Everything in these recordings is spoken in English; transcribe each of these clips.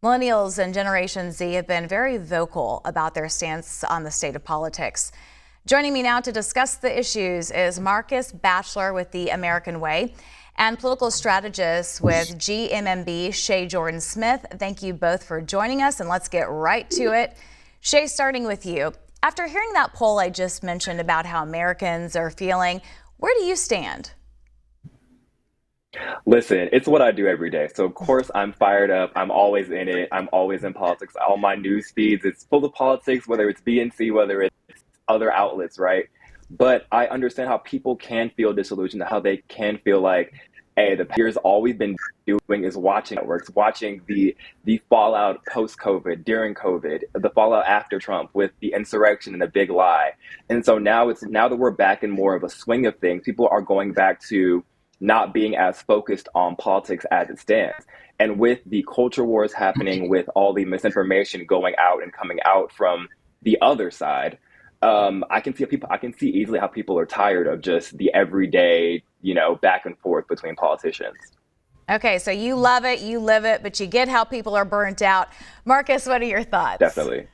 Millennials and Generation Z have been very vocal about their stance on the state of politics. Joining me now to discuss the issues is Markus Batchelor with The American Way and political strategist with GMMB, Shae Jordan-Smith. Thank you both for joining us, and let's get right to it. Shae, starting with you. After hearing that poll I just mentioned about how Americans are feeling, where do you stand? Listen, it's what I do every day. So of course I'm fired up. I'm always in it. I'm always in politics. All my news feeds, it's full of politics, whether it's BNC, whether it's other outlets, right? But I understand how people can feel disillusioned, how they can feel like, hey, the peers all we've been doing is watching networks, watching the fallout post-COVID, during COVID, the fallout after Trump with the insurrection and the big lie. And so now that we're back in more of a swing of things, people are going back to not being as focused on politics as it stands. And with the culture wars happening, with all the misinformation going out and coming out from the other side, I can see easily how people are tired of just the everyday, back and forth between politicians. Okay, so you love it, you live it, but you get how people are burnt out. Markus, what are your thoughts? Definitely.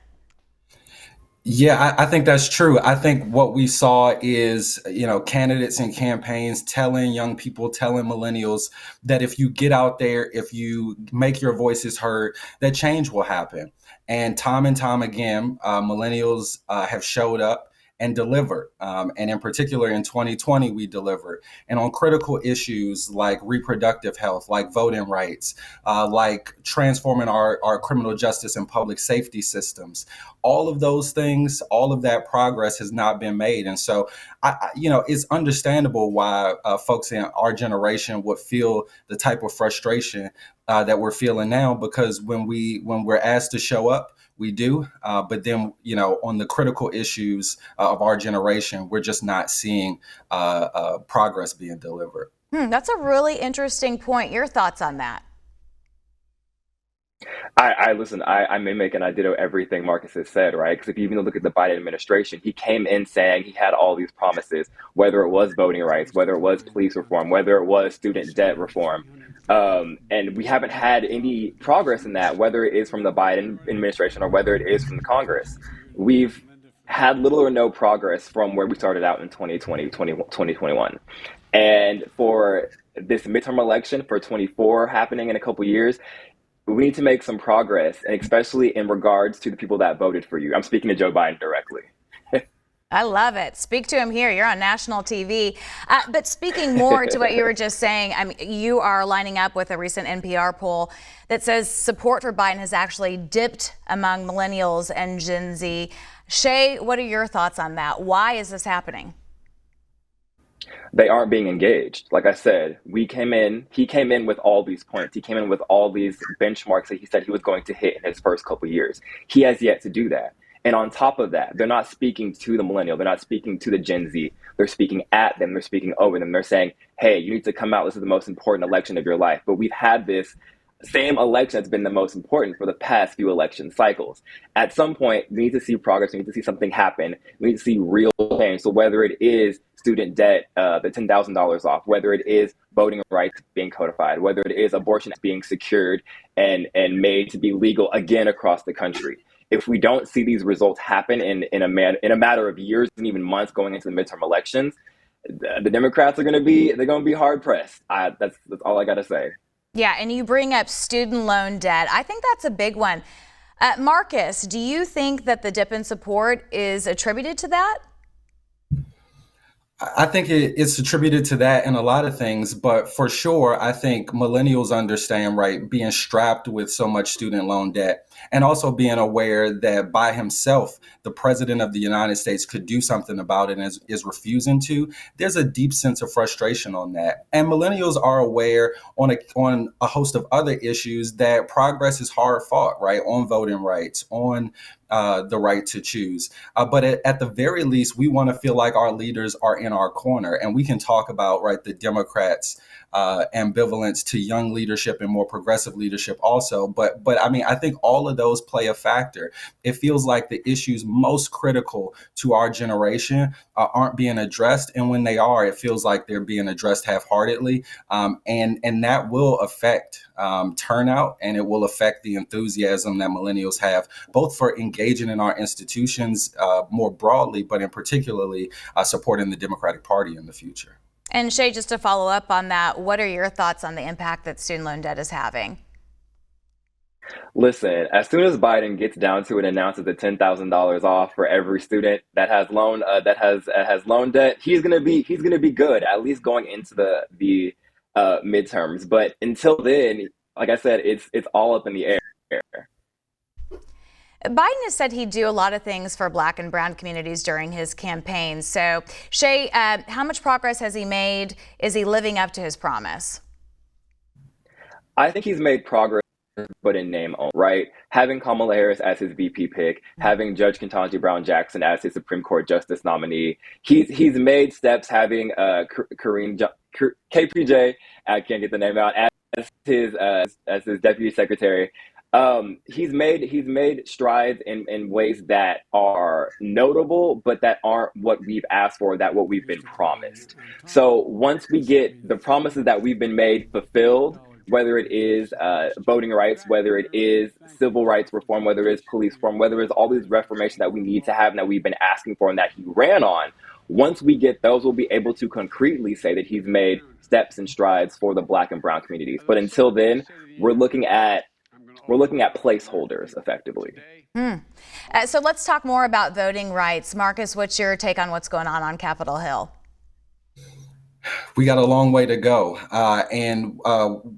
Yeah, I think that's true. I think what we saw is, candidates and campaigns telling young people, telling millennials that if you get out there, if you make your voices heard, that change will happen. And time again, millennials have showed up and delivered. And in particular, in 2020, we delivered. And on critical issues like reproductive health, like voting rights, like transforming our criminal justice and public safety systems, all of those things, all of that progress has not been made. And so, it's understandable why folks in our generation would feel the type of frustration that we're feeling now, because when we're asked to show up, we do. But then, on the critical issues of our generation, we're just not seeing progress being delivered. That's a really interesting point. Your thoughts on that? I listen, I mimic and I ditto everything Marcus has said, right? Because if you even look at the Biden administration, he came in saying he had all these promises, whether it was voting rights, whether it was police reform, whether it was student debt reform. And we haven't had any progress in that, whether it is from the Biden administration or whether it is from the Congress. We've had little or no progress from where we started out in 2021. And for this midterm election for 24 happening in a couple years, we need to make some progress, and especially in regards to the people that voted for you. I'm speaking to Joe Biden directly. I love it. Speak to him here. You're on national TV. But speaking more to what you were just saying, you are lining up with a recent NPR poll that says support for Biden has actually dipped among millennials and Gen Z. Shae, what are your thoughts on that? Why is this happening? They aren't being engaged. Like I said, he came in with all these points. He came in with all these benchmarks that he said he was going to hit in his first couple of years. He has yet to do that. And on top of that, they're not speaking to the millennial. They're not speaking to the Gen Z. They're speaking at them. They're speaking over them. They're saying, hey, you need to come out. This is the most important election of your life. But we've had this same election that's been the most important for the past few election cycles. At some point, we need to see progress. We need to see something happen. We need to see real change. So whether it is student debt, the $10,000 off, whether it is voting rights being codified, whether it is abortion being secured and made to be legal again across the country. If we don't see these results happen in a matter of years and even months going into the midterm elections, the Democrats they're going to be hard pressed. That's all I got to say. Yeah, and you bring up student loan debt. I think that's a big one. Markus, do you think that the dip in support is attributed to that? I think it's attributed to that and a lot of things, but for sure, I think millennials understand, right, being strapped with so much student loan debt and also being aware that by himself, the president of the United States could do something about it and is refusing to. There's a deep sense of frustration on that. And millennials are aware on a host of other issues that progress is hard fought, right, on voting rights, on the right to choose. But at the very least, we want to feel like our leaders are in our corner, and we can talk about, right, the Democrats ambivalence to young leadership and more progressive leadership also. But I mean, I think all of those play a factor. It feels like the issues most critical to our generation aren't being addressed, and when they are, it feels like they're being addressed half-heartedly, and that will affect turnout, and it will affect the enthusiasm that millennials have, both for engaging in our institutions more broadly, but in particularly supporting the Democratic Party in the future. And Shae, just to follow up on that, what are your thoughts on the impact that student loan debt is having? Listen, as soon as Biden gets down to it and announces the $10,000 off for every student that has loan debt, he's gonna be good, at least going into the midterms. But until then, like I said, it's all up in the air. Biden has said he'd do a lot of things for Black and brown communities during his campaign. So, Shae, how much progress has he made? Is he living up to his promise? I think he's made progress, but in name only, right? Having Kamala Harris as his VP pick, having Judge Ketanji Brown Jackson as his Supreme Court Justice nominee, he's made steps. Having KPJ, I can't get the name out, as his deputy secretary. He's made strides in ways that are notable, but that aren't what we've asked for, what we've been promised. So once we get the promises that we've been made fulfilled, whether it is voting rights, whether it is civil rights reform, whether it is police reform, whether it's all these reformations that we need to have and that we've been asking for and that he ran on, once we get those, we'll be able to concretely say that he's made steps and strides for the Black and brown communities. But until then, we're looking at placeholders, effectively. So let's talk more about voting rights. Markus, what's your take on what's going on Capitol Hill? We got a long way to go.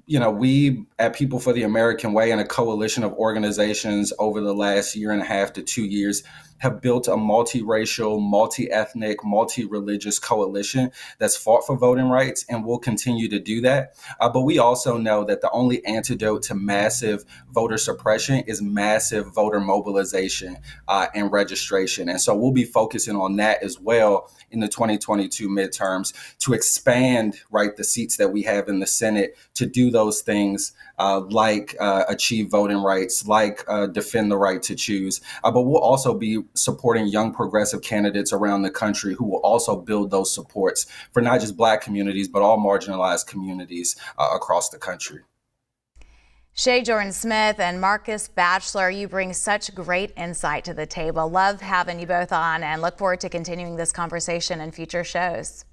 We at People for the American Way and a coalition of organizations over the last year and a half to 2 years have built a multiracial, multi-ethnic, multi-religious coalition that's fought for voting rights and will continue to do that. But we also know that the only antidote to massive voter suppression is massive voter mobilization and registration. And so we'll be focusing on that as well in the 2022 midterms to expand, the seats that we have in the Senate to do those things like achieve voting rights, like defend the right to choose. But we'll also be supporting young progressive candidates around the country who will also build those supports for not just Black communities, but all marginalized communities across the country. Shae Jordan-Smith and Markus Batchelor, you bring such great insight to the table. Love having you both on and look forward to continuing this conversation in future shows.